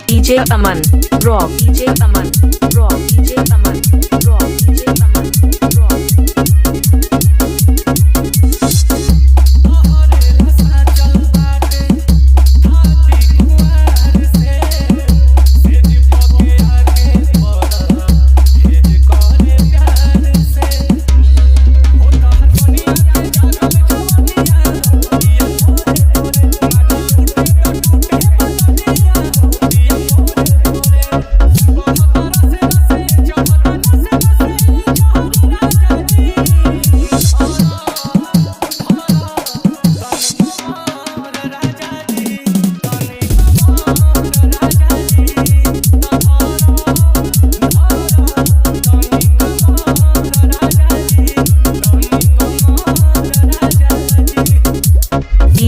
DJ Aman Rock, DJ Aman Rock, DJ Aman Rock, DJ Aman Rock.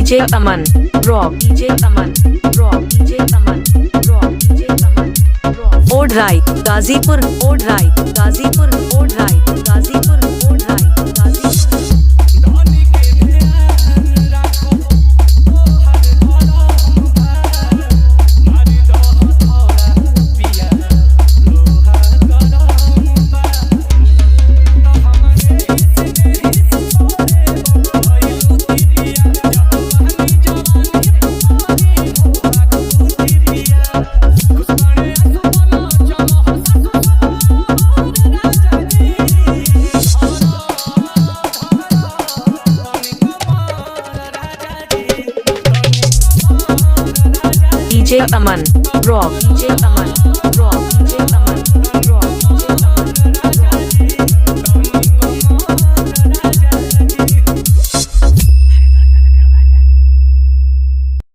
DJ Aman Rock, DJ Aman Rock, DJ Aman Rock, DJ Aman Rock. ओढ़ाई गाजीपुर, ओढ़ाई गाजीपुर, ओढ़ाई गाजीपुर, ओढ़ाई Ghazipur. DJ Aman Rock, DJ Aman